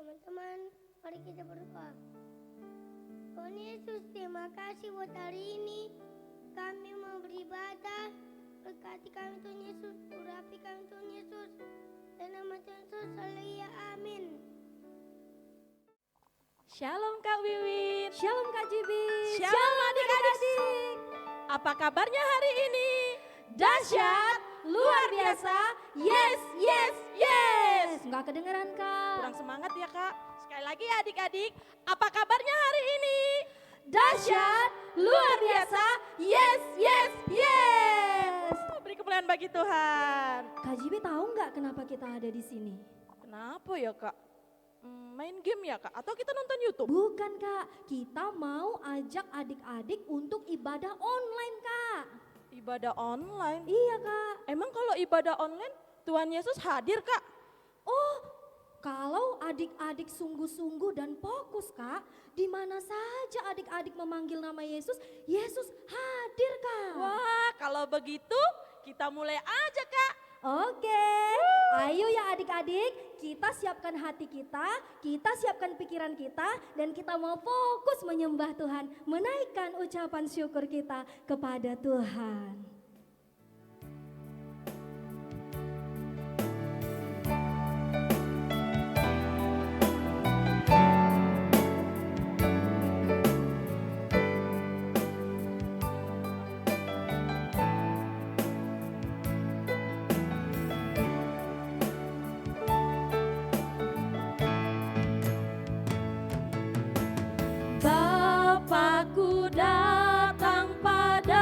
Teman-teman, mari kita berdoa. Tuhan Yesus, terima kasih buat hari ini. Kami mau beribadah. Berkati kami Tuhan Yesus, urapi kami Tuhan Yesus. Dan nama Tuhan Yesus, haleluya, amin. Shalom Kak Wiwin. Shalom Kak Jibi. Shalom adik-adik. Apa kabarnya hari ini? Dahsyat, luar biasa, yes, yes, yes. Nggak kedengeran Kak. Kurang semangat ya Kak. Sekali lagi ya adik-adik, apa kabarnya hari ini? Dahsyat, luar biasa, yes, yes, yes. Beri kemuliaan bagi Tuhan. Kak Jibi tahu nggak kenapa kita ada di sini? Kenapa ya Kak? Main game ya Kak? Atau kita nonton YouTube? Bukan Kak, kita mau ajak adik-adik untuk ibadah online Kak. Ibadah online? Iya Kak. Emang kalau ibadah online Tuhan Yesus hadir Kak? Oh, kalau adik-adik sungguh-sungguh dan fokus Kak, di mana saja adik-adik memanggil nama Yesus, Yesus hadir Kak. Wah, kalau begitu kita mulai aja Kak. Oke, ayo ya adik-adik, kita siapkan hati kita siapkan pikiran kita, dan kita mau fokus menyembah Tuhan, menaikkan ucapan syukur kita kepada Tuhan. Bapakku datang padamu,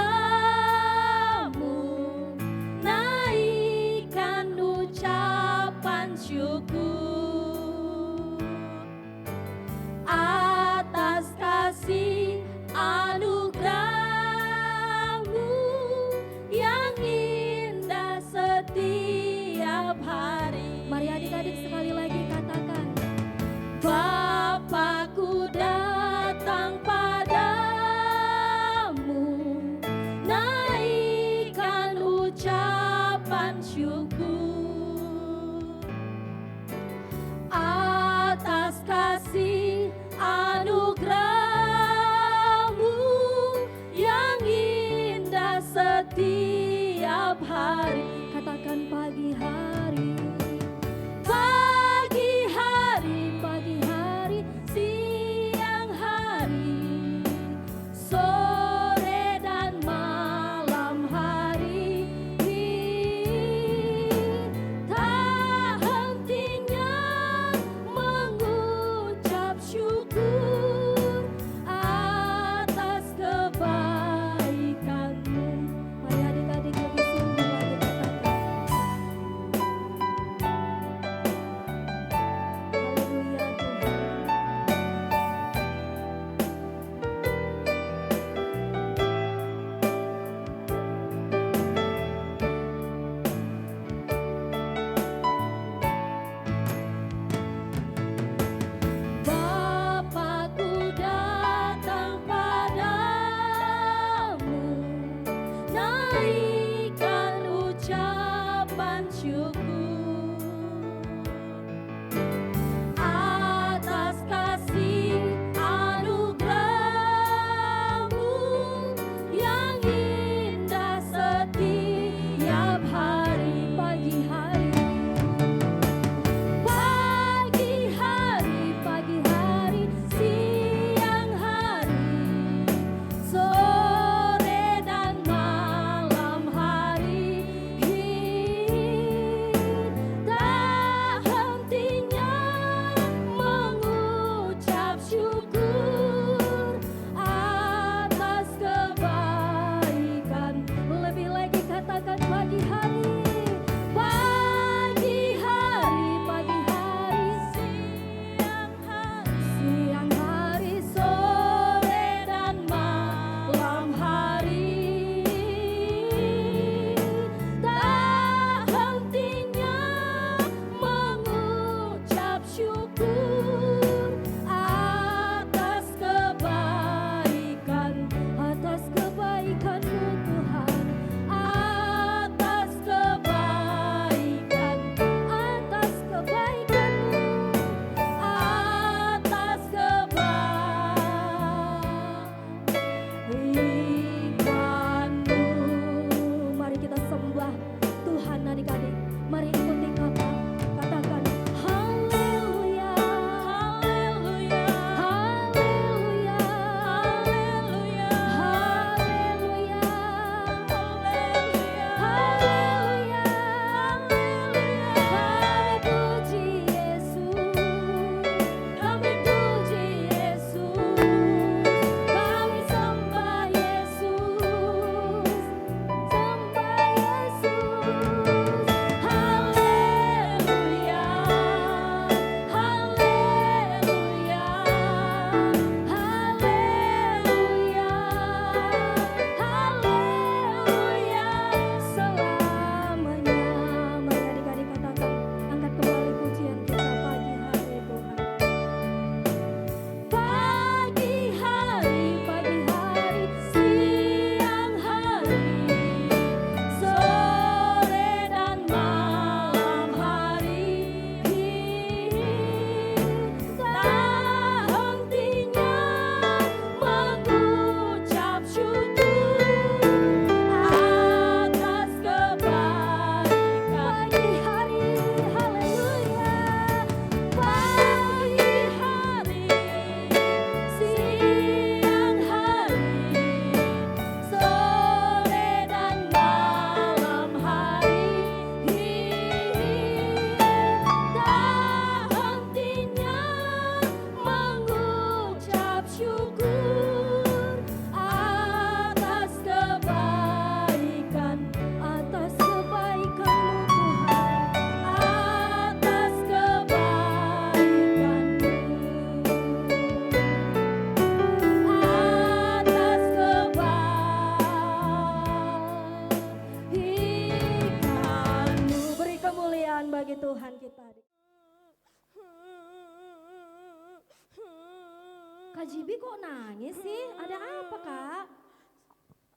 Kak Jibi kok nangis sih? Ada apa Kak?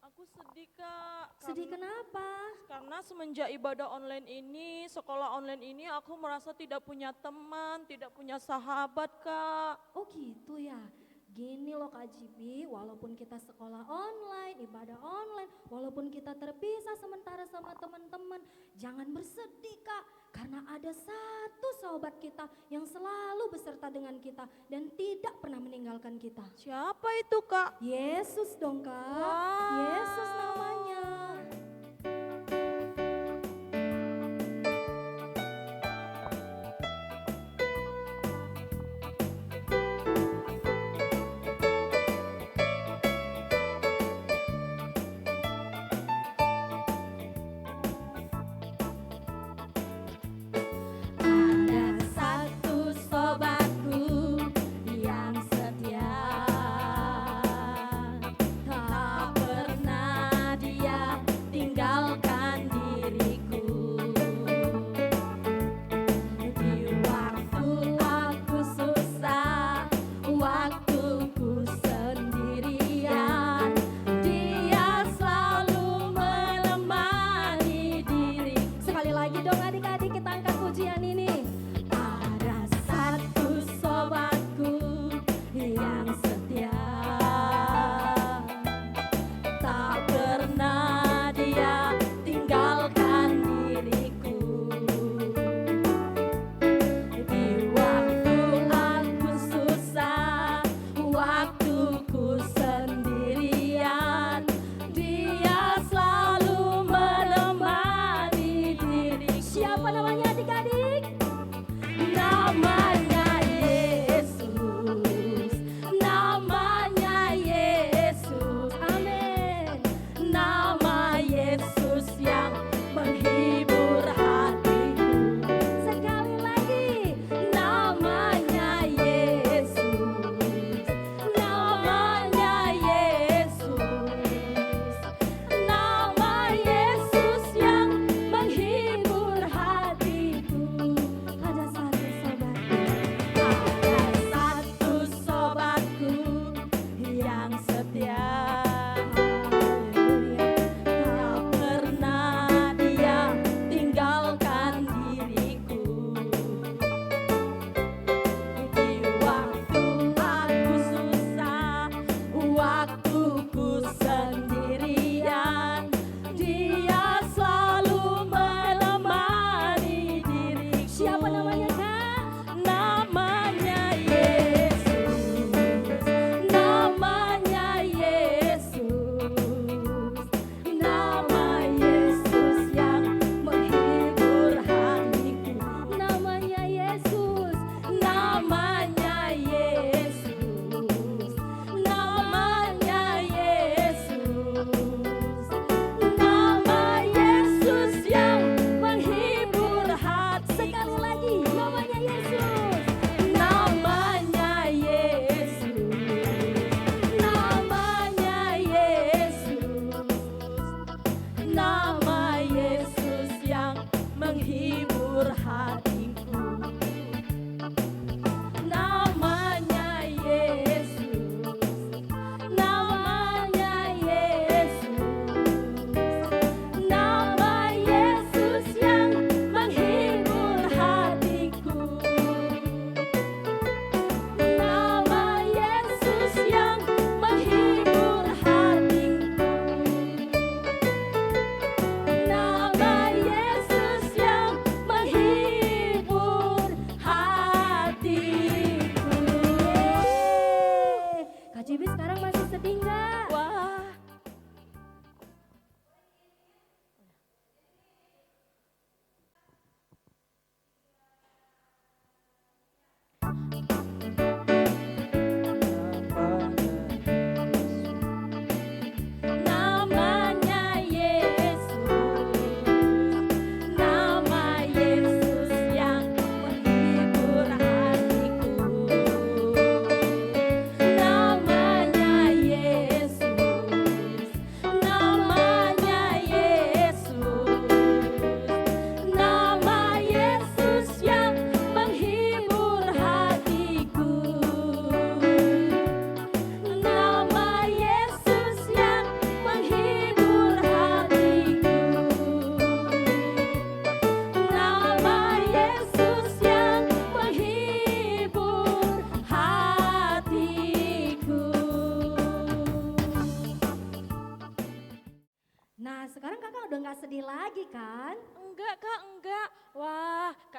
Aku sedih Kak. Sedih kenapa? Karena semenjak ibadah online ini, sekolah online ini aku merasa tidak punya teman, tidak punya sahabat Kak. Oh gitu ya. Gini loh Kak Jibi, walaupun kita sekolah online, ibadah online, walaupun kita terpisah sementara sama teman-teman, jangan bersedih Kak. Karena ada satu sahabat kita yang selalu beserta dengan kita dan tidak pernah meninggalkan kita. Siapa itu Kak? Yesus dong Kak, Wah. Yesus namanya. Ada satu sobatku yang setia, tak pernah dia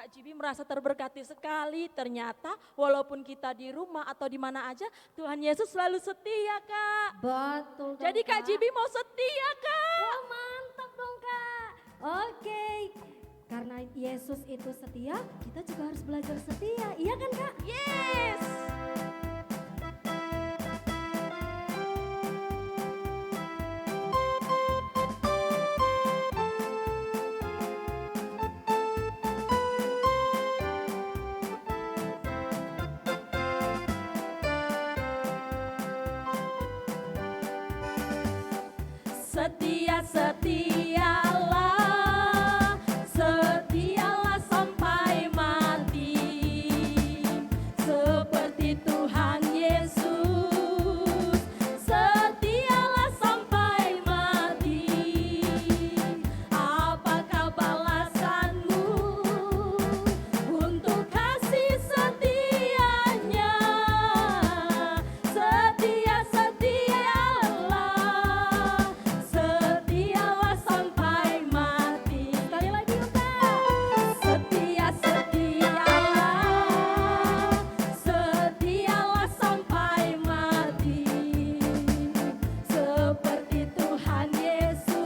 Kak Jibi merasa terberkati sekali. Ternyata walaupun kita di rumah atau di mana aja, Tuhan Yesus selalu setia, Kak. Betul dong, Jadi Kak Jibi mau setia, Kak. Wah, mantap dong Kak. Oke, karena Yesus itu setia, kita juga harus belajar setia. Iya kan Kak? Yes. Setia, setialah, setialah sampai mati. Seperti Tuhan Yesus, setialah sampai mati. Apakah balasanmu untuk kasih setianya? Setia, setialah, setialah sampai mati. Sekali lagi yuk Kak. Setia, setialah, setialah sampai mati. Seperti Tuhan Yesus,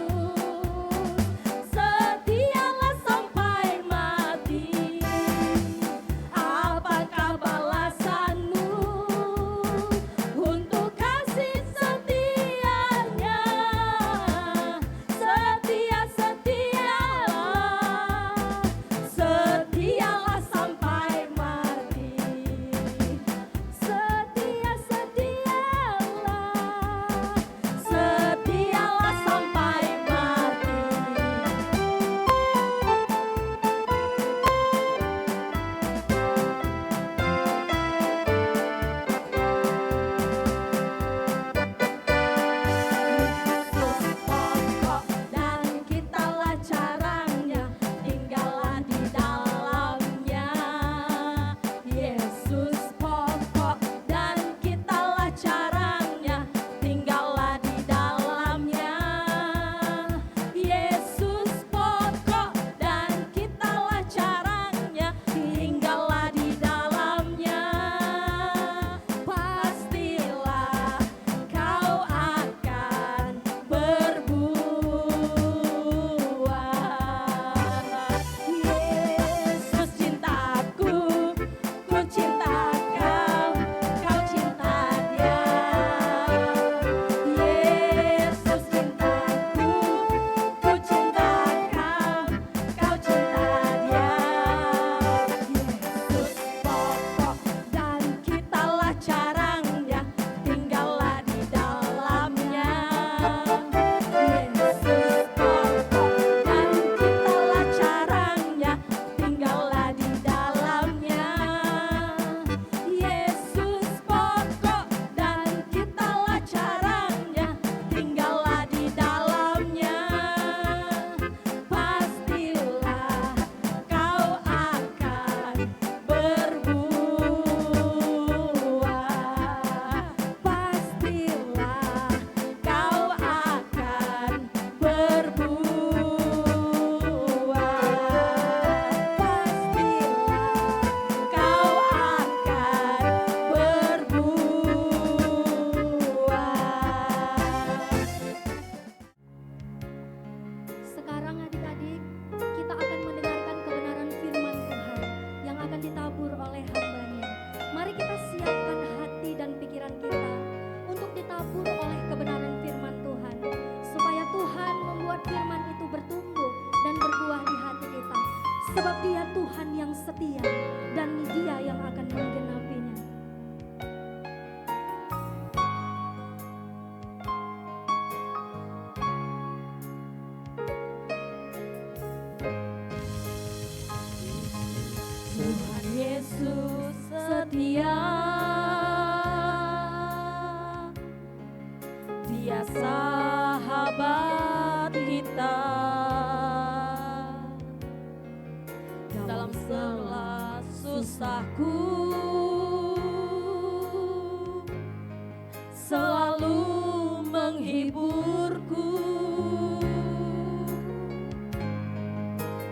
setialah sampai mati. Apakah balasanmu untuk kasih setianya? Setia, setialah, setialah sampai mati. Setia, setialah, setialah sampai mati. Yesus pokok dan kitalah caranya, tinggallah di dalamnya. Yesus pokok dan kitalah caranya, tinggallah di dalamnya. Yesus pokok dan kitalah caranya, tinggallah di dalamnya. Pastilah kau akan berbuah. Yesus cintaku, ku cinta kau, kau cinta dia. Yesus cintaku, ku cinta kau, kau cinta dia. Yesus pokok dan kitalah caranya, tinggallah di dalamnya. Yesus pokok dan kitalah caranya, tinggallah di dalamnya. Yesus pokok dan kitalah caranya, tinggallah di dalamnya. Pastilah kau akan berbuah. Pastilah kau akan berbuah. Pastilah kau akan berbuah. Sekarang adik-adik, kita akan mendengarkan kebenaran firman Tuhan yang akan ditabur oleh hamba-Nya. Mari kita siapkan hati dan pikiran kita untuk ditabur oleh kebenaran firman Tuhan, supaya Tuhan membuat firman itu bertumbuh dan berbuah di hati kita. Sebab Dia Tuhan yang setia dan Dia yang akan menggenapinya. Tuhan Yesus setia, Dia sahabat kita. Dalam segala susahku, selalu menghiburku.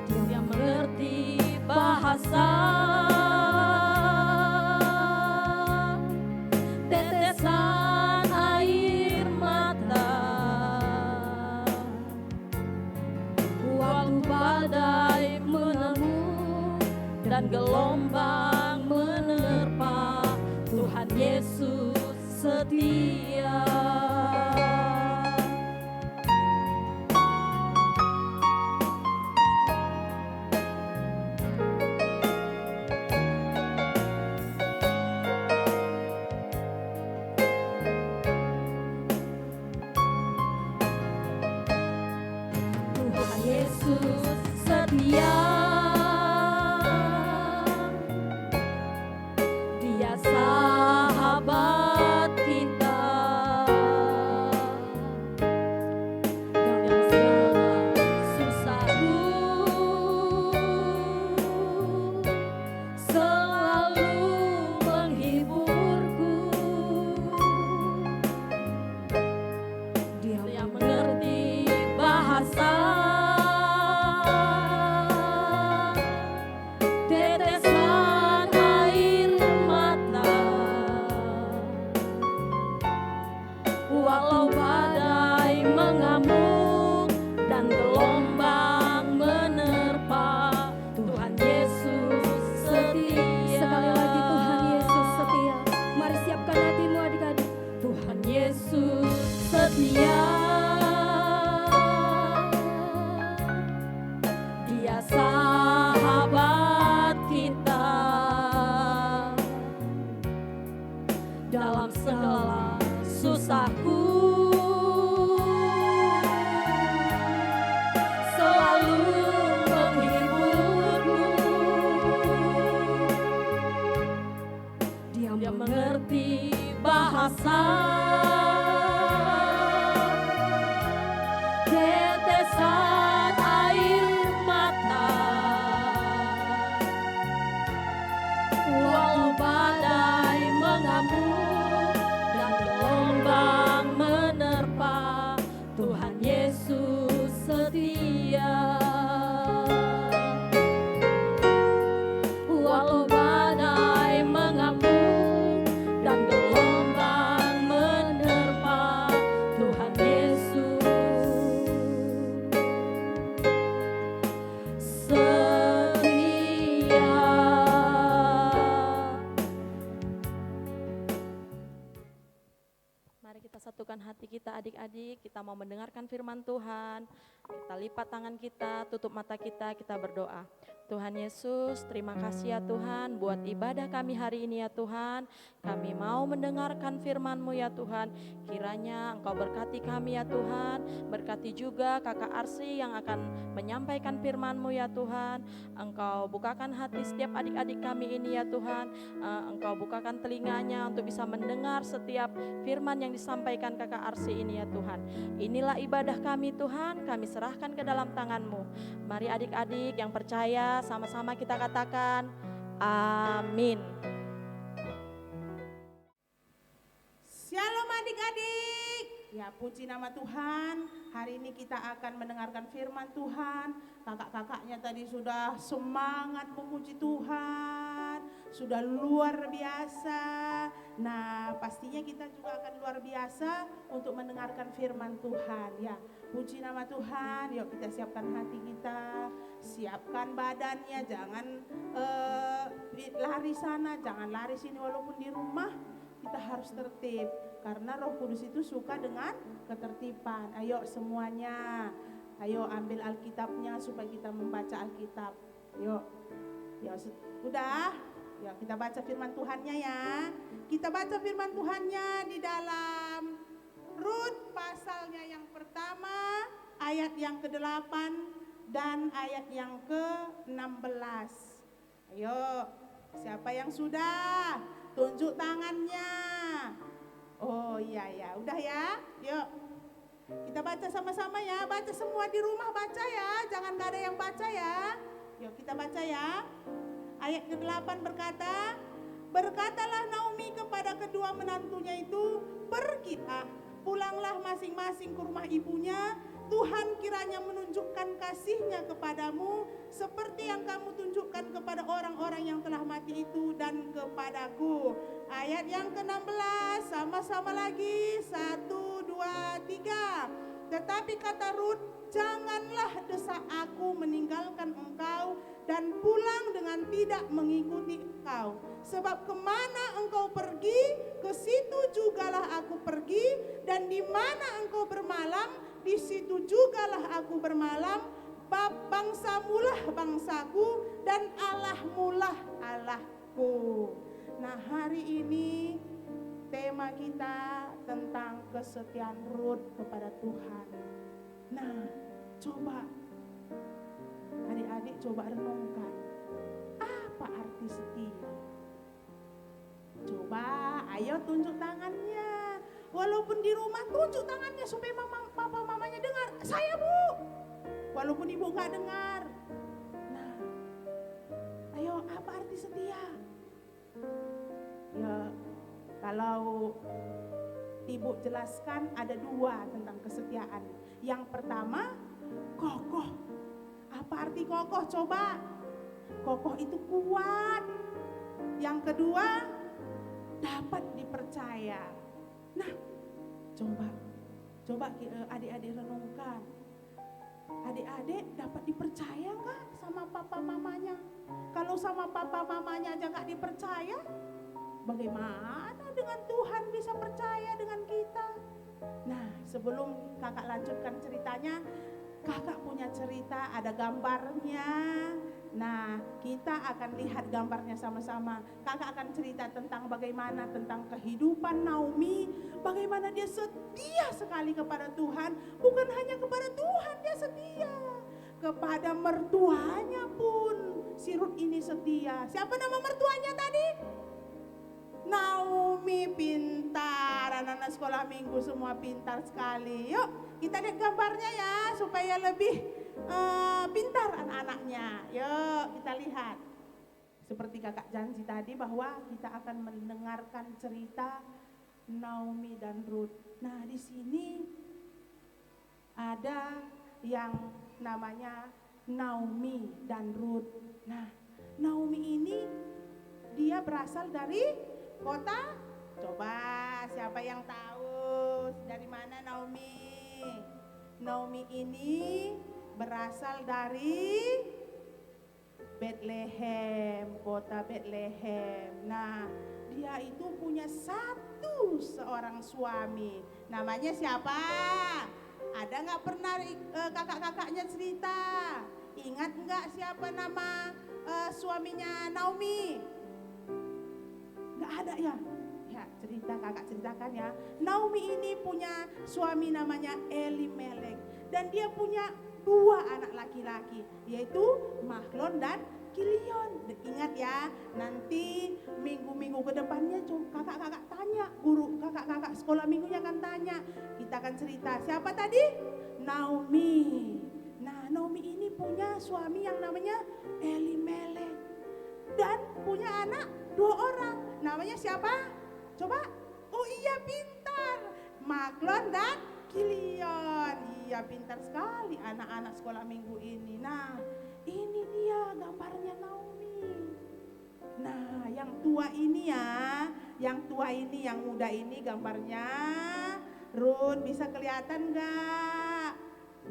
Dia mengerti bahasa Yesus setia. Tuhan Yesus setia. Dia sahabat kita. Dalam segala susahku selalu menghiburku. Dia mengerti bahasa tetesan air mata. Walau badai mengamuk dan gelombang menerpa, Tuhan Yesus setia. Sekali lagi Tuhan Yesus setia. Mari siapkan hatimu adik-adik. Tuhan Yesus setia. Dia sahabat kita. Dalam segala susahku selalu menghiburku. Dia mengerti bahasa tetesan air mata. Walau badai mengamuk dan gelombang menerpa, Tuhan Yesus setia. Walau badai mengamuk dan gelombang menerpa, Tuhan Yesus setia. Mari kita satukan hati kita adik-adik, kita mau mendengarkan firman Tuhan. Kita lipat tangan kita, tutup mata kita berdoa. Tuhan Yesus, terima kasih ya Tuhan buat ibadah kami hari ini ya Tuhan. Kami mau mendengarkan firman-Mu ya Tuhan. Kiranya Engkau berkati kami ya Tuhan. Berkati juga Kakak Arsi yang akan menyampaikan firman-Mu ya Tuhan. Engkau bukakan hati setiap adik-adik kami ini ya Tuhan. Engkau bukakan telinganya untuk bisa mendengar setiap firman yang disampaikan Kakak Arsi ini ya Tuhan. Inilah ibadah kami Tuhan, kami serahkan ke dalam tangan-Mu. Mari adik-adik yang percaya sama-sama kita katakan amin. Shalom adik-adik. Ya puji nama Tuhan. Hari ini kita akan mendengarkan firman Tuhan. Kakak-kakaknya tadi sudah semangat memuji Tuhan. Sudah luar biasa. Nah pastinya kita juga akan luar biasa untuk mendengarkan firman Tuhan. Ya puji nama Tuhan. Yuk kita siapkan hati kita. Siapkan badannya. Jangan lari sana. Jangan lari sini walaupun di rumah. Kita harus tertib karena Roh Kudus itu suka dengan ketertiban. Ayo semuanya, ayo ambil Alkitabnya supaya kita membaca Alkitab. Yuk, ya udah, ya kita baca firman Tuhannya ya. Kita baca firman Tuhannya di dalam Rut pasalnya yang pertama, ayat yang ke-8 dan ayat yang ke-16. Ayo, siapa yang sudah? Tunjuk tangannya. Oh iya ya, udah ya. Yuk. Kita baca sama-sama ya. Baca semua di rumah baca ya. Jangan gak ada yang baca ya. Yuk kita baca ya. Ayat ke-8 berkata, berkatalah Naomi kepada kedua menantunya itu, pergilah, pulanglah masing-masing ke rumah ibunya. Tuhan kiranya menunjukkan kasih-Nya kepadamu seperti yang kamu tunjukkan kepada orang-orang yang telah mati itu dan kepadaku. Ayat yang ke-16 sama-sama lagi. 1, 2, 3. Tetapi kata Rut, janganlah desak aku meninggalkan engkau dan pulang dengan tidak mengikuti engkau. Sebab kemana engkau pergi, begitu jugalah aku bermalam, bangsamulah bangsaku, dan Allahmulah Allahku. Nah, hari ini tema kita tentang kesetiaan Rut kepada Tuhan. Nah, coba adik-adik coba renungkan, apa arti setia? Coba, ayo tunjuk tangannya. Walaupun di rumah tunjuk tangannya supaya papa mamanya dengar. Saya bu, walaupun ibu gak dengar. Nah, ayo apa arti setia? Ya, kalau ibu jelaskan ada dua tentang kesetiaan. Yang pertama, kokoh. Apa arti kokoh? Coba. Kokoh itu kuat. Yang kedua, dapat dipercaya. Nah, coba adik-adik renungkan. Adik-adik dapat dipercaya nggak sama papa mamanya? Kalau sama papa mamanya aja nggak dipercaya, bagaimana dengan Tuhan bisa percaya dengan kita? Nah, sebelum kakak lanjutkan ceritanya, kakak punya cerita, ada gambarnya. Nah, kita akan lihat gambarnya sama-sama. Kakak akan cerita tentang bagaimana, tentang kehidupan Naomi, bagaimana dia setia sekali kepada Tuhan. Bukan hanya kepada Tuhan dia setia, kepada mertuanya pun si Rut ini setia. Siapa nama mertuanya tadi? Naomi. Pintar, anak-anak sekolah minggu semua pintar sekali. Yuk kita lihat gambarnya ya, supaya lebih pintar anak-anaknya. Yuk kita lihat. Seperti kakak janji tadi bahwa kita akan mendengarkan cerita Naomi dan Rut. Nah, di sini ada yang namanya Naomi dan Rut. Nah, Naomi ini dia berasal dari kota. Coba siapa yang tahu dari mana Naomi? Naomi ini berasal dari Bethlehem, kota Bethlehem. Nah, dia itu punya seorang suami. Namanya siapa? Ada nggak pernah kakak-kakaknya cerita? Ingat nggak siapa nama suaminya Naomi? Nggak ada ya? Ya, cerita kakak ceritakan ya. Naomi ini punya suami namanya Elimelek, dan dia punya 2 anak laki-laki, yaitu Mahlon dan Kilion. Ingat ya, nanti minggu-minggu ke depannya kakak-kakak tanya, guru kakak-kakak sekolah minggunya akan tanya. Kita akan cerita siapa tadi? Naomi. Nah, Naomi ini punya suami yang namanya Elimelek, dan punya anak 2 orang. Namanya siapa? Coba. Oh iya, pintar. Mahlon dan Kilion. Iya, pintar sekali anak-anak sekolah minggu ini. Nah, ini dia gambarnya Naomi. Nah, yang tua ini ya, yang muda ini gambarnya Rut. Bisa kelihatan enggak?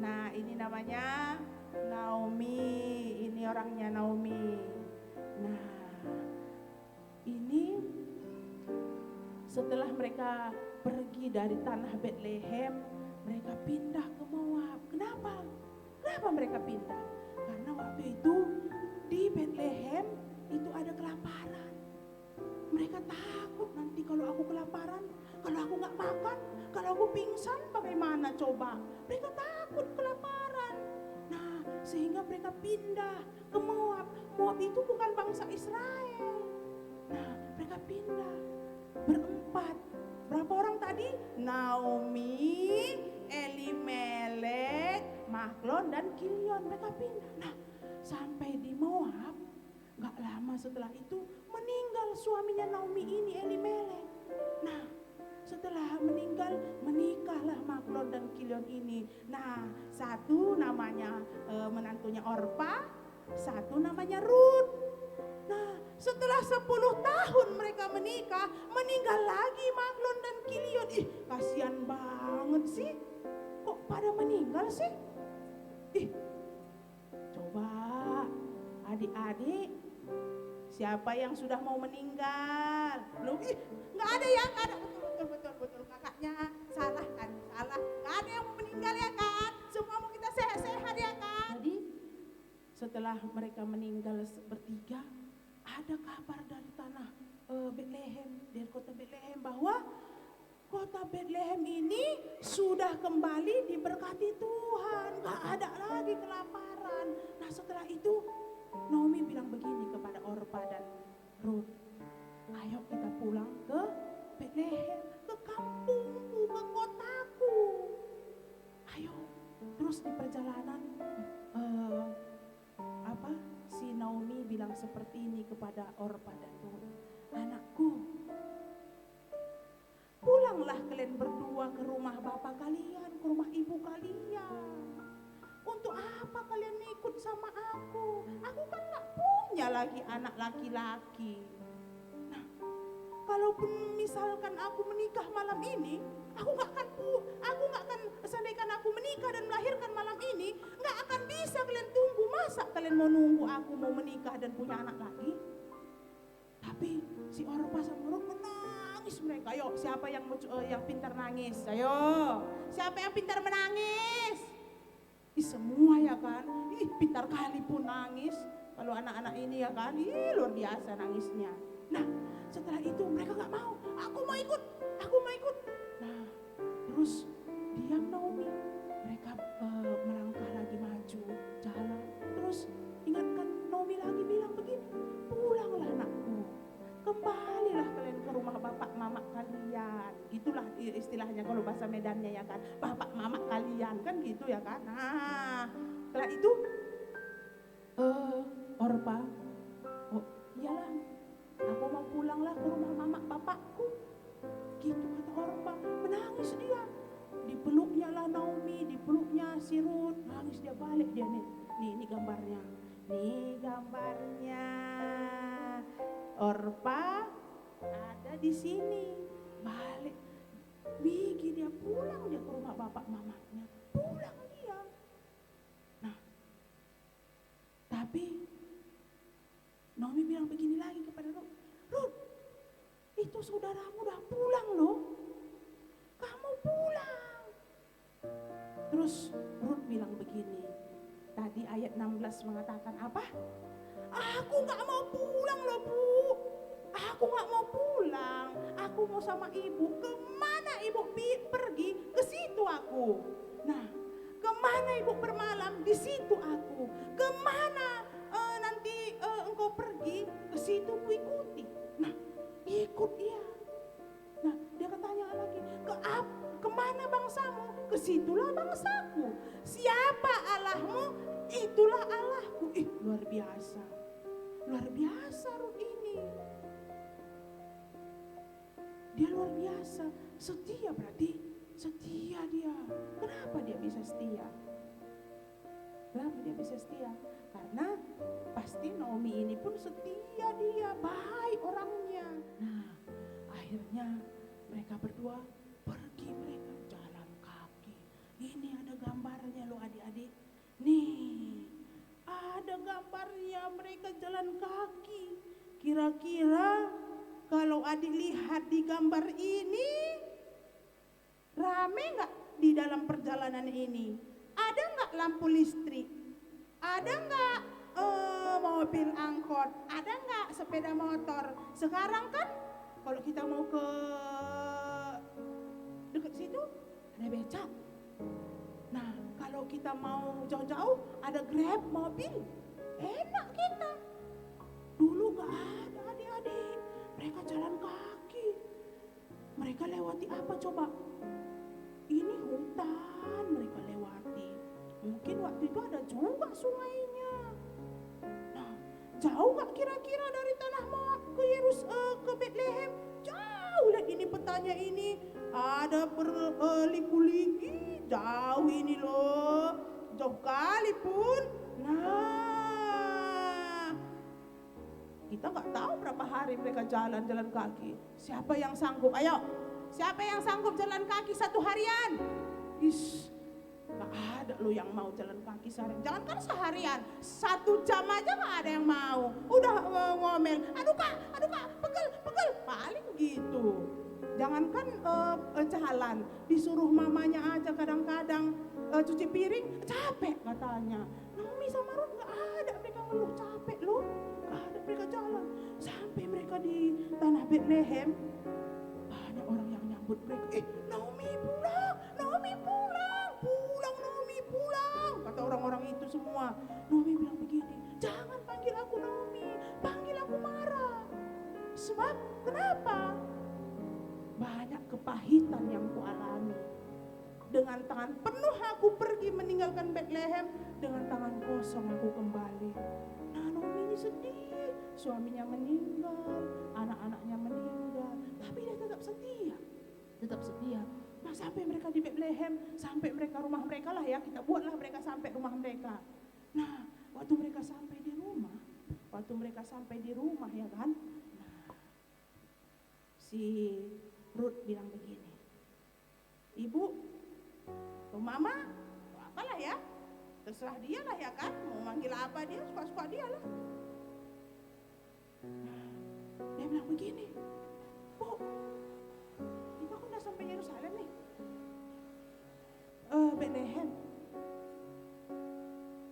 Nah, ini namanya Naomi. Ini orangnya Naomi. Nah, ini setelah mereka pergi dari tanah Bethlehem, mereka pindah ke Moab. Kenapa? Kenapa mereka pindah? Karena waktu itu di Bethlehem itu ada kelaparan. Mereka takut nanti kalau aku kelaparan, kalau aku nggak makan, kalau aku pingsan bagaimana coba? Mereka takut kelaparan. Nah, sehingga mereka pindah ke Moab. Moab itu bukan bangsa Israel. Nah, mereka pindah berempat. Berapa orang tadi? Naomi, Elimelek, Mahlon dan Kilion. Mereka pindah. Nah, sampai di Moab, gak lama setelah itu meninggal suaminya Naomi ini, Elimelek. Nah, setelah meninggal, menikahlah Mahlon dan Kilion ini. Nah, satu namanya menantunya Orpa, satu namanya Rut. Nah, setelah 10 tahun mereka menikah, meninggal lagi Mahlon dan Kilion. Ih, kasihan banget sih. Kok pada meninggal sih? Ih, coba adik-adik, siapa yang sudah mau meninggal? Belum? Ih, nggak ada ya? Nggak ada. Betul kakaknya salah kan? Salah. Nggak ada yang mau meninggal ya kan? ada kabar dari tanah Betlehem, dari kota Betlehem, bahwa kota Betlehem ini sudah kembali diberkati Tuhan, gak ada lagi kelaparan. Nah setelah itu Naomi bilang begini kepada Orpa dan Ruth, ayo kita pulang ke Betlehem, ke kampungku, ke kotaku. Ayo. Terus di perjalanan si Naomi bilang seperti ini kepada Orpa dan Ruth, anakku, pulanglah kalian berdua ke rumah bapak kalian, ke rumah ibu kalian. Untuk apa kalian ikut sama aku? Aku kan gak punya lagi anak laki-laki. Nah, kalaupun misalkan aku menikah malam ini, aku gak akan seandainya aku menikah dan melahirkan malam ini, gak akan bisa kalian tunggu. Masa kalian mau nunggu aku mau menikah dan punya anak lagi? Tapi si Orpa sama Ruth menangis mereka. Ayo, siapa yang pintar nangis? Ayo, siapa yang pintar menangis? Semua ya kan, pintar kali pun nangis. Kalau anak-anak ini ya kan, luar biasa nangisnya. Nah setelah itu mereka gak mau, aku mau ikut. Nah terus diam Naomi, mereka melangkah lagi maju jalan. Terus ingatkan Naomi lagi bilang begini, pulanglah anakku, kembalilah kalian ke rumah bapak mama kalian. Itulah istilahnya kalau bahasa Medannya ya kan, bapak mama kalian kan gitu ya kan. Nah setelah itu Orpa, oh iyalah, aku mau pulanglah ke rumah mama bapakku. Gitu kata Orpa, menangis dia. Dipeluknya lah Naomi, dipeluknya si Ruth, nangis dia balik dia nih. Ini gambarnya. Nih gambarnya. Orpa ada di sini, balik, Bigi dia pulang dia ke rumah bapak mamanya, pulang dia. Nah, tapi Naomi bilang begini lagi kepada Ruth, Ruth, itu saudaramu udah pulang loh, kamu pulang. Terus Ruth bilang begini, tadi ayat 16 mengatakan apa? Aku gak mau pulang loh Bu. Aku gak mau pulang. Aku mau sama ibu. Kemana ibu pergi? Ke situ aku. Nah, kemana ibu bermalam? Di situ aku. Kemana nanti engkau pergi? Ke situ ku ikuti. Nah, ikut dia. Nah, dia katanya lagi, kemana bangsamu? Ke situlah bangsaku. Siapa Allahmu? Itulah Allahku. Luar biasa. Luar biasa Ruth ini. Dia luar biasa. Setia berarti. Setia dia. Kenapa dia bisa setia? Kenapa dia bisa setia? Karena pasti Naomi ini pun setia dia. Baik orangnya. Nah akhirnya mereka berdua pergi, mereka jalan kaki. Ini ada gambarnya loh adik-adik. Nih, ada gambarnya mereka jalan kaki. Kira-kira kalau adik lihat di gambar ini, rame gak di dalam perjalanan ini? Ada gak lampu listrik? Ada gak mobil angkot? Ada gak sepeda motor? Sekarang kan kalau kita mau ke dekat situ ada becak. Nah kalau kita mau jauh-jauh ada Grab mobil, enak kita. Dulu gak ada adik-adik, mereka jalan kaki. Mereka lewati apa coba? Ini hutan mereka lewati. Mungkin waktu itu ada juga sungainya. Nah jauh gak kira-kira dari tanah Moab ke Betlehem? Jauh lihat ini petanya ini. Ada berliku-liku, jauh ini loh, jauh kali pun. Nah, kita nggak tahu berapa hari mereka jalan kaki. Siapa yang sanggup? Ayo, siapa yang sanggup jalan kaki 1 harian? Gak ada lo yang mau jalan kaki seharian. Jangankan seharian, 1 jam aja gak ada yang mau. Udah ngomel, aduh kak, pegel, paling gitu. Jangankan jalan, disuruh mamanya aja kadang-kadang cuci piring, capek katanya. Naomi sama Ruth gak ada mereka ngeluh capek loh, gak ada. mereka jalan. Sampai mereka di tanah Bethlehem, banyak orang yang nyambut mereka. Naomi pulang, Naomi pulang, pulang Naomi pulang. Kata orang-orang itu semua. Naomi bilang begini, jangan panggil aku Naomi, panggil aku Mara. Sebab kenapa? Banyak kepahitan yang kualami. Dengan tangan penuh aku pergi meninggalkan Bethlehem, dengan tangan kosong aku kembali. Nah, Naomi ini sedih, suaminya meninggal, anak-anaknya meninggal, tapi dia tetap setia, tetap setia. Nah, sampai mereka di Bethlehem, sampai mereka rumah mereka lah ya, kita buatlah mereka sampai rumah mereka. Nah, waktu mereka sampai di rumah, ya kan, nah, si Ruth bilang begini, ibu, tuh mama, apalah ya, terserah dia lah ya kan, mau manggil apa dia, suka-suka dia lah. Nah, dia bilang begini, bu, kita kan udah sampai Yerusalem nih, Bethlehem,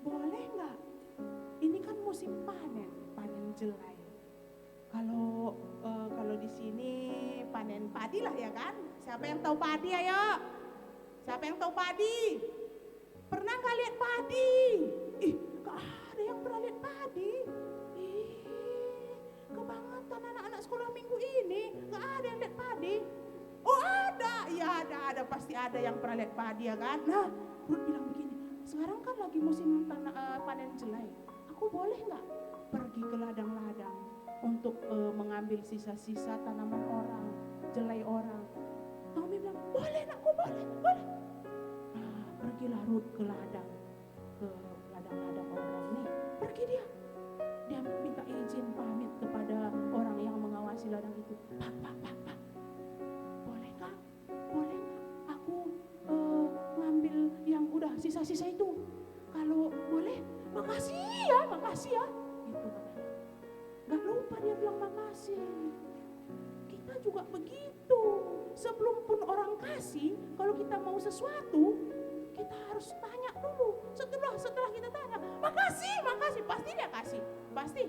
boleh nggak? Ini kan musim panen jelai. Kalau di sini panen padi lah ya kan. Siapa yang tahu padi ayo? Siapa yang tahu padi? Pernah nggak lihat padi? Gak ada yang pernah lihat padi. Kebangetan anak-anak sekolah minggu ini gak ada yang lihat padi. Oh ada, iya ada, pasti ada yang pernah lihat padi ya kan. Nah, Ruth bilang begini, sekarang kan lagi musim panen jelai. Aku boleh nggak pergi ke ladang-ladang untuk mengambil sisa-sisa tanaman orang, jelai orang? Naomi bilang, boleh nakku, boleh. Nah, pergilah Ruth ke ladang orang nih. Pergi dia minta izin pamit kepada orang yang mengawasi ladang itu. Pak, boleh nggak aku ngambil yang udah sisa-sisa itu? Kalau boleh, makasih ya, gitu katanya. Gak lupa dia bilang makasih. Kita juga begitu. Sebelum pun orang kasih, kalau kita mau sesuatu, kita harus tanya dulu. Setelah kita tanya, makasih, pasti dia kasih, pasti.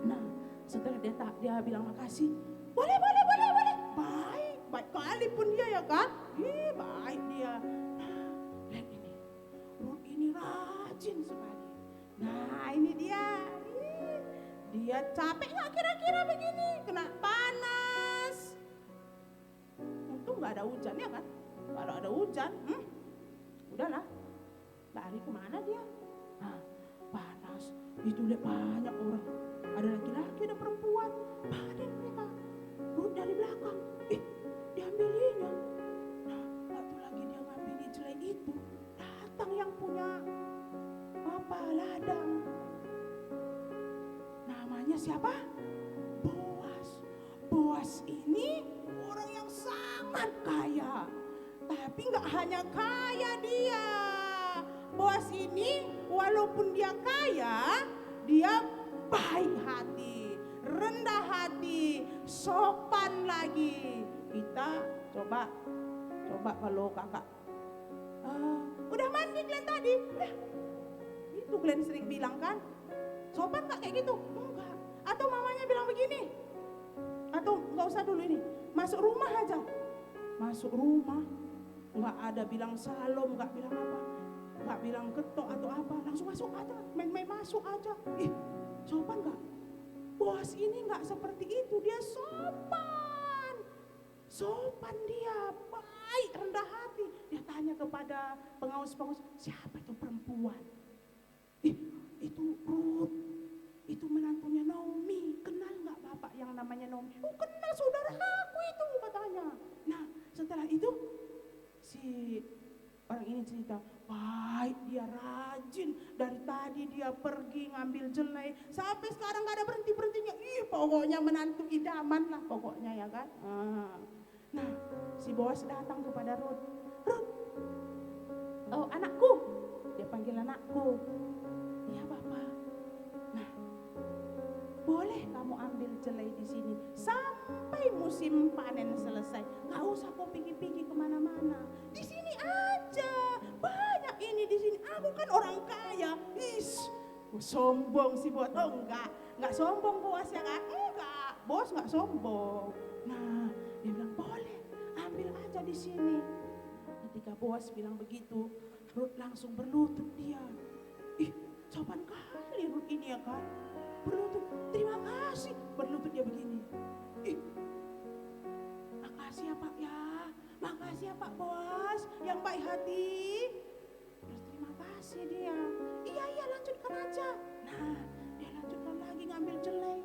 Nah, setelah dia bilang makasih, boleh. Baik kali pun dia ya kan? Baik dia. Nah, lihat ini, Ruth ini rajin sekali. Nah, ini dia. Dia capek nggak kira-kira begini? Kena panas. Untung nggak ada hujan ya kan? Kalau ada hujan, udahlah. Lari kemana dia? Nah, panas. Itu lihat banyak orang. Ada laki-laki, ada perempuan. Panen mereka. Ruth dari belakang. Diambilinya. Nah, waktu lagi dia ngambil jelai itu, datang yang punya ladang. Namanya siapa? Boas ini orang yang sangat kaya. Tapi nggak hanya kaya dia. Boas ini walaupun dia kaya, dia baik hati, rendah hati, sopan lagi. Kita coba kalau kakak udah mandi Glenn tadi, udah. Itu Glenn sering bilang kan, sopan gak kayak gitu? Enggak. Atau mamanya bilang begini, atau nggak usah dulu ini, masuk rumah aja, nggak ada bilang salam, nggak bilang apa, nggak bilang ketok atau apa, langsung masuk aja, main masuk aja. Sopan nggak? Boas ini nggak seperti itu, dia sopan dia, baik, rendah hati. Dia tanya kepada pengawas-pengawas, siapa itu perempuan? Itu Ruth, itu menantunya Naomi. Kenal nggak bapak yang namanya Naomi? Oh kenal, saudara aku itu katanya. Nah setelah itu si orang ini cerita, baik dia rajin. Dari tadi dia pergi ngambil jelai, sampai sekarang nggak ada berhentinya. Pokoknya menantu idaman lah pokoknya ya kan. Nah si Boas datang kepada Ruth, oh anakku, dia panggil anakku. Iya bapak. Nah, boleh kamu ambil jelai di sini sampai musim panen selesai. Gak usah kau pergi kemana-mana. Di sini aja. Banyak ini di sini. Aku kan orang kaya. Oh, sombong si bos. Oh enggak sombong bos ya kan? Enggak, bos enggak sombong. Nah, dia bilang boleh, ambil aja di sini. Ketika bos bilang begitu, Ruth langsung berlutut dia. Ih, sopan kali Ruth ini ya kan? Berlutut, terima kasih. Berlutut dia begini. Ih, makasih ya Pak ya. Makasih ya Pak Bos, yang baik hati. Berterima kasih dia. Iya lanjutkan aja. Nah, dia lanjutkan lagi ngambil jelai.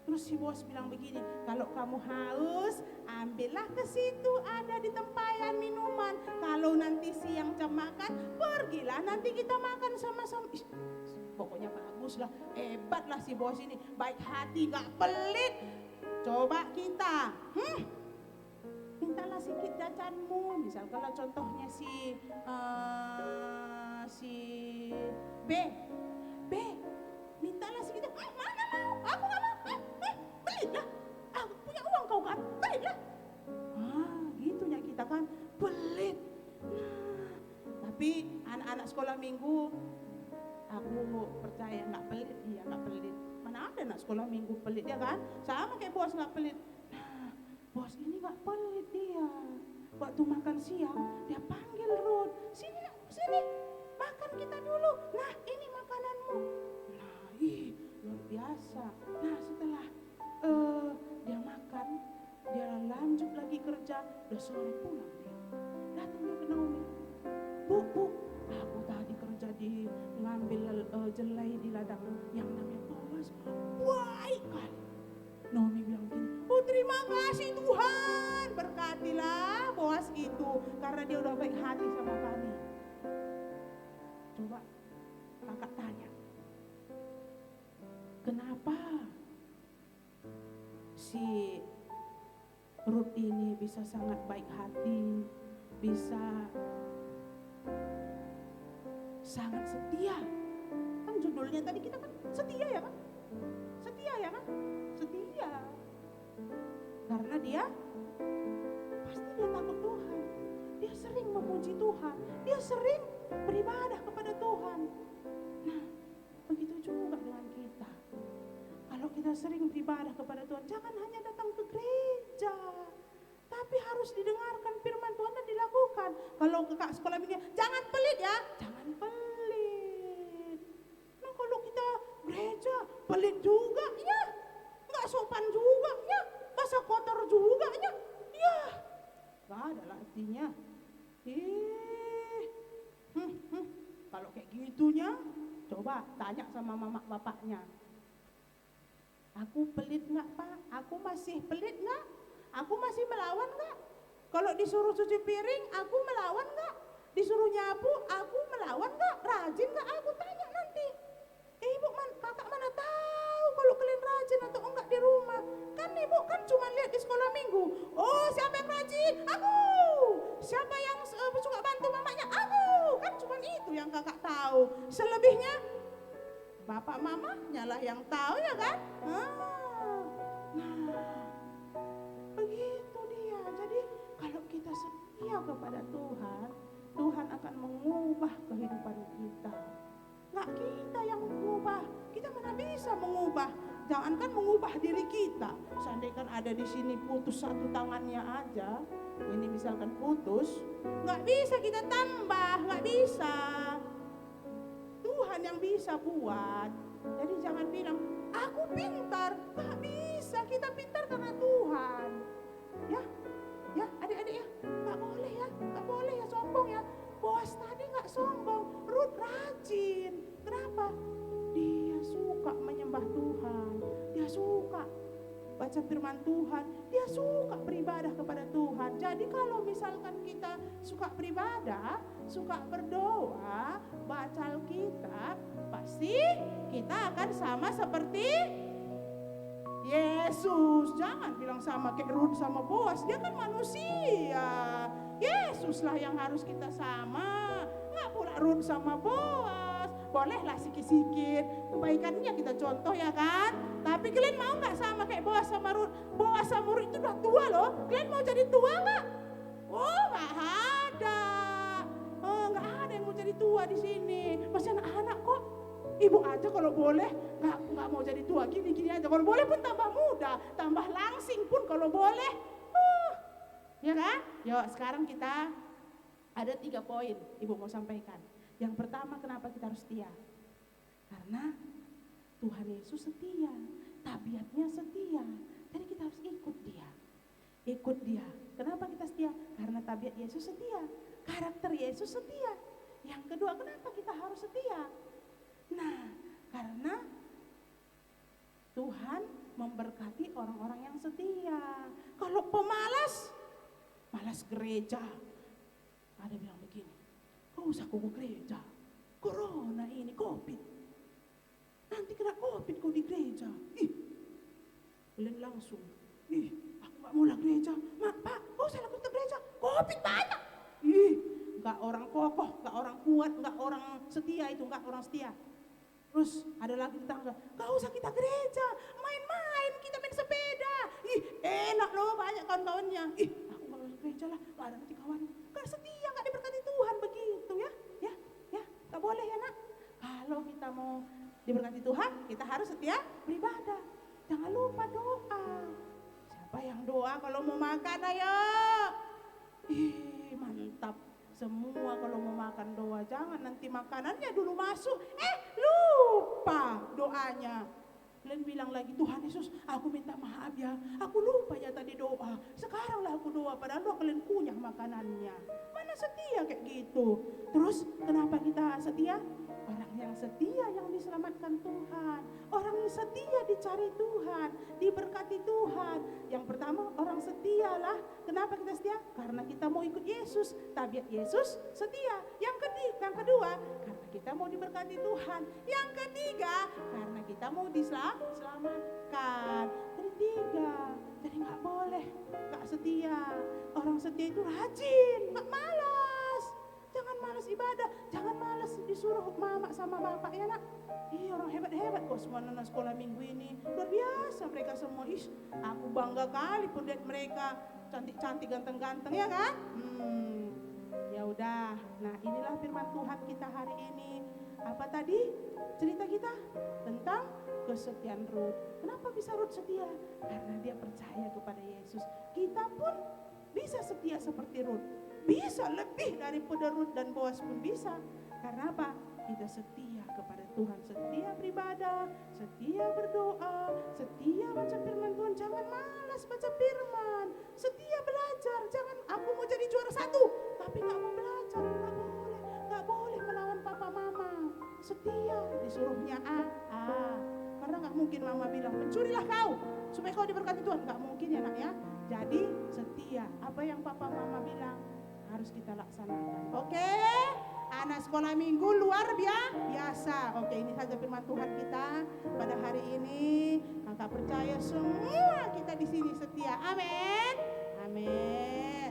Terus si bos bilang begini, kalau kamu haus, ambillah ke situ, ada di tempayan minuman. Kalau nanti siang jam makan, pergilah nanti kita makan sama-sama. Ih, pokoknya bagus lah, hebat lah si bos ini, baik hati, gak pelit. Coba kita, mintalah sedikit jajanmu. Misal kalau contohnya si B, mintalah sedikit. Mana mau? Aku nggak mau. Belilah. Aku punya uang kau kan? Belilah. Gitunya kita kan pelit. Nah, tapi anak-anak sekolah minggu, aku percaya nggak pelit dia, nggak pelit. Mana ada anak sekolah minggu pelit ya kan? Sama kayak bos nggak pelit. Nah, bos ini nggak pelit dia. Waktu makan siang dia panggil Ruth, sini makan kita dulu. Nah ini makananmu. Nah luar biasa. Nah setelah dia makan, dia lanjut lagi kerja. Udah sore pulang dia. Datang dia ke Naomi. Bu, aku tadi kerja di ngambil jelai di ladang yang namanya Boas. Baik kali. Naomi bilang gini, oh terima kasih Tuhan, berkatilah Boas itu karena dia udah baik hati sama kami. Coba kakak tanya, kenapa si Ruth ini bisa sangat baik hati, bisa sangat setia? Kan judulnya tadi kita kan setia ya kan? Setia ya kan? Setia. Karena dia pasti dia takut Tuhan. Dia sering memuji Tuhan. Dia sering beribadah kepada Tuhan. Nah, begitu juga dengan kita. Kalau kita sering beribadah kepada Tuhan, jangan hanya datang ke gereja, tapi harus didengarkan firman Tuhan dan dilakukan. Kalau kakak sekolah minggu, jangan pelit ya, jangan pelit. Nah kalau kita gereja pelit juga ya, nggak sopan juga ya, basah kotor juga ya, nggak ada lah artinya. Kalau kayak gitunya, coba tanya sama mama bapaknya. Aku pelit nggak Pak? Aku masih pelit nggak? Aku masih melawan nggak? Kalau disuruh cuci piring, aku melawan nggak? Disuruh nyapu, aku melawan nggak? Rajin nggak? Aku tanya nanti. Ibu, kakak mana tahu kalau kalian rajin atau enggak di rumah? Kan ibu kan cuma lihat di sekolah minggu. Oh, siapa yang rajin? Aku. Siapa yang suka bantu mamanya? Aku. Kan cuma itu yang kakak tahu. Selebihnya bapak mamanya lah yang tahu ya kan? Nah, begitu dia. Jadi kalau kita setia kepada Tuhan, Tuhan akan mengubah kehidupan kita. Nggak kita yang mengubah, kita mana bisa mengubah. Jangankan mengubah diri kita. Seandainya ada di sini putus satu tangannya aja, ini misalkan putus, nggak bisa kita tambah, nggak bisa. Tuhan yang bisa buat. Jadi jangan bilang, aku pintar. Nggak bisa, kita pintar karena Tuhan. Ya adik-adik ya, nggak boleh ya sombong ya. Boas tadi nggak sombong, Ruth rajin. Kenapa? Dia suka menyembah Tuhan, dia suka baca firman Tuhan, dia suka beribadah kepada Tuhan. Jadi kalau misalkan kita suka beribadah, suka berdoa, baca Alkitab, pasti kita akan sama seperti Yesus. Jangan bilang sama kayak Ruth sama Boas, dia kan manusia. Yesuslah yang harus kita sama, nggak pula Ruth sama Boas. Bolehlah sikit-sikit kebaikannya kita contoh ya kan. Tapi kalian mau nggak sama kayak Boas sama Ruth? Boas sama Ruth itu udah tua loh. Kalian mau jadi tua nggak? Oh nggak ada. Nggak ada yang mau jadi tua di sini. Masih anak-anak kok. Ibu aja kalau boleh nggak mau jadi tua gini aja. Kalau boleh pun tambah muda, tambah langsing pun kalau boleh. Ya kan? Yuk sekarang kita ada 3 poin Ibu mau sampaikan. Yang pertama, kenapa kita harus setia? Karena Tuhan Yesus setia, tabiatnya setia. Jadi kita harus ikut dia. Ikut dia. Kenapa kita setia? Karena tabiat Yesus setia, karakter Yesus setia. Yang kedua, kenapa kita harus setia? Nah, karena Tuhan memberkati orang-orang yang setia. Kalau pemalas, malas gereja. Ada bilang begini, kau usah kau ke gereja, corona ini, covid. Nanti kena covid kau di gereja. Kalian langsung, aku gak mau lah gereja. Pak, kau usah lah ke gereja, covid banyak. Gak orang kokoh, gak orang kuat, gak orang setia itu, gak orang setia. Terus ada lagi tetangga, gak usah kita gereja, main-main, kita main sepeda. Enak loh, banyak kawan-kawannya. Aku gak masuk gereja lah, gak ada nanti kawan. Gak setia, gak diberkati Tuhan begitu ya. Gak boleh ya nak. Kalau kita mau diberkati Tuhan, kita harus setia beribadah. Jangan lupa doa. Siapa yang doa kalau mau makan, ayo. Mantap. Semua kalau mau makan doa, jangan nanti makanannya dulu masuk, lupa doanya. Kalian bilang lagi, Tuhan Yesus, aku minta maaf ya, aku lupa ya tadi doa. Sekaranglah aku doa, padahal doa kalian punya makanannya. Mana setia kayak gitu. Terus kenapa kita setia? Orang yang setia yang diselamatkan Tuhan. Orang yang setia dicari Tuhan, diberkati Tuhan. Yang pertama, orang setialah. Kenapa kita setia? Karena kita mau ikut Yesus, tabiat Yesus setia. Yang kedua, karena kita mau diberkati Tuhan. Yang ketiga, karena kita mau diselamatkan. Jadi 3. Jadi nggak boleh nggak setia. Orang setia itu rajin, nggak malas. Jangan malas ibadah, jangan malas disuruh mama sama bapak ya nak. Orang hebat-hebat kok semua anak sekolah minggu ini. Luar biasa mereka semua. Aku bangga kali pun lihat mereka cantik-cantik, ganteng-ganteng ya kan? Ya udah. Nah, inilah firman Tuhan kita hari ini. Apa tadi cerita kita? Tentang kesetiaan Rut. Kenapa bisa Rut setia? Karena dia percaya kepada Yesus. Kita pun bisa setia seperti Rut. Bisa lebih daripada Rut dan Boas pun bisa. Karena apa? Kita setia kepada Tuhan, setia beribadah, setia berdoa, setia baca firman Tuhan. Jangan malas baca firman, setia belajar. Jangan aku mau jadi juara 1 tapi gak mau belajar. Gak boleh melawan papa mama. Setia, disuruhnya karena gak mungkin mama bilang mencurilah kau supaya kau diberkati Tuhan. Gak mungkin ya nak ya. Jadi setia, apa yang papa mama bilang harus kita laksanakan. Oke? Anak sekolah minggu luar biasa. Oke, ini saja firman Tuhan kita pada hari ini. Kakak percaya semua kita di sini setia. Amin. Amin.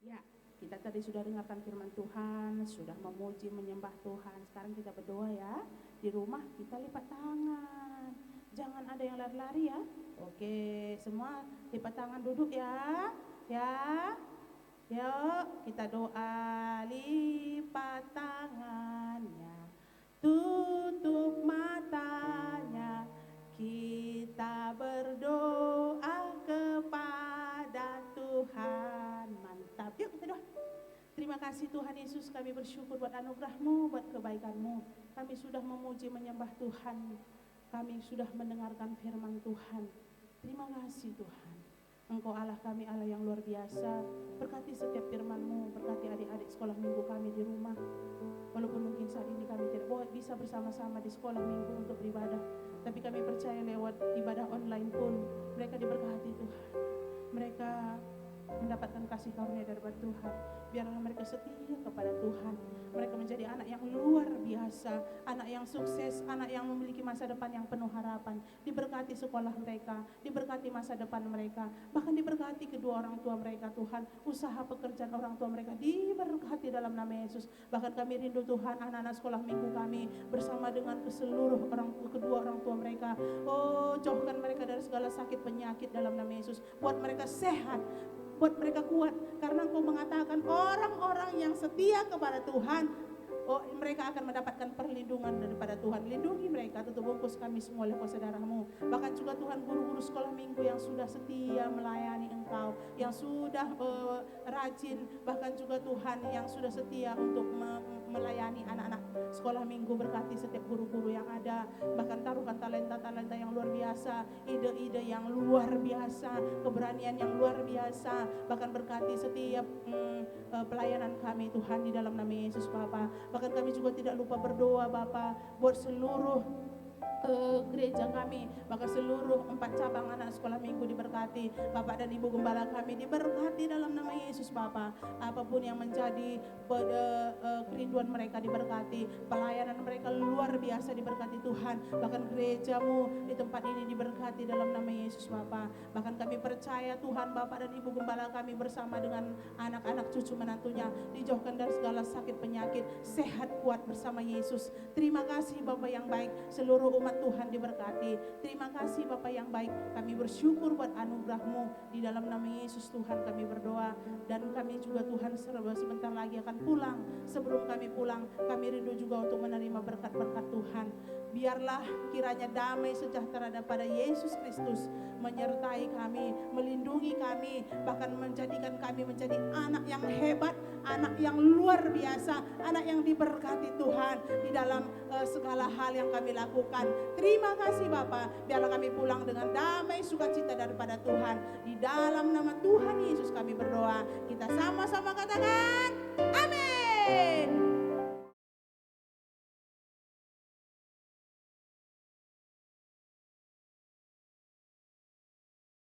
Ya, kita tadi sudah dengarkan firman Tuhan, sudah memuji menyembah Tuhan. Sekarang kita berdoa ya. Di rumah kita lipat tangan. Jangan ada yang lari-lari ya. Oke, semua lipat tangan, duduk ya. Ya. Yuk kita doa, lipat tangannya, tutup matanya, kita berdoa kepada Tuhan. Mantap, yuk kita doa. Terima kasih Tuhan Yesus, kami bersyukur buat anugerah-Mu, buat kebaikan-Mu. Kami sudah memuji menyembah Tuhan, kami sudah mendengarkan firman Tuhan. Terima kasih Tuhan. Engkau Allah kami, Allah yang luar biasa. Berkati setiap firman-Mu, berkati adik-adik sekolah minggu kami di rumah. Walaupun mungkin saat ini kami tidak bisa bersama-sama di sekolah minggu untuk beribadah, tapi kami percaya lewat ibadah online pun mereka diberkati Tuhan. Mereka mendapatkan kasih karunia dari Tuhan. Biarlah mereka setia kepada Tuhan. Mereka menjadi anak yang luar biasa, anak yang sukses, anak yang memiliki masa depan yang penuh harapan. Diberkati sekolah mereka, diberkati masa depan mereka, bahkan diberkati kedua orang tua mereka Tuhan. Usaha pekerjaan orang tua mereka diberkati dalam nama Yesus. Bahkan kami rindu Tuhan, anak-anak sekolah minggu kami bersama dengan seluruh kedua orang tua mereka. Oh, jauhkan mereka dari segala sakit penyakit dalam nama Yesus. Buat mereka sehat, buat mereka kuat, karena Engkau mengatakan orang-orang yang setia kepada Tuhan mereka akan mendapatkan perlindungan daripada Tuhan. Lindungi mereka, tutup bungkus kami semua oleh saudaramu. Bahkan juga Tuhan guru-guru sekolah minggu yang sudah setia melayani Engkau, yang sudah rajin, bahkan juga Tuhan yang sudah setia untuk melayani anak-anak sekolah minggu. Berkati setiap guru-guru yang ada, bahkan taruhkan talenta-talenta yang luar biasa, ide-ide yang luar biasa, keberanian yang luar biasa, bahkan berkati setiap pelayanan kami Tuhan di dalam nama Yesus Bapa. Bahkan kami juga tidak lupa berdoa Bapa buat seluruh gereja kami, bahkan seluruh 4 cabang anak sekolah minggu diberkati. Bapak dan Ibu Gembala kami diberkati dalam nama Yesus Bapa. Apapun yang menjadi kerinduan mereka diberkati, pelayanan mereka luar biasa diberkati Tuhan. Bahkan gerejamu di tempat ini diberkati dalam nama Yesus Bapa. Bahkan kami percaya Tuhan, Bapak dan Ibu Gembala kami bersama dengan anak-anak cucu menantunya dijauhkan dari segala sakit penyakit, sehat kuat bersama Yesus. Terima kasih Bapak yang baik, seluruh umat Tuhan diberkati. Terima kasih Bapa yang baik, kami bersyukur buat anugerah-Mu. Di dalam nama Yesus Tuhan kami berdoa, dan kami juga Tuhan sebentar lagi akan pulang. Sebelum kami pulang, kami rindu juga untuk menerima berkat-berkat Tuhan. Biarlah kiranya damai sejahtera daripada Yesus Kristus menyertai kami, melindungi kami, bahkan menjadikan kami menjadi anak yang hebat, anak yang luar biasa, anak yang diberkati Tuhan di dalam segala hal yang kami lakukan. Terima kasih Bapa, biarlah kami pulang dengan damai sukacita daripada Tuhan. Di dalam nama Tuhan Yesus kami berdoa. Kita sama-sama katakan amin.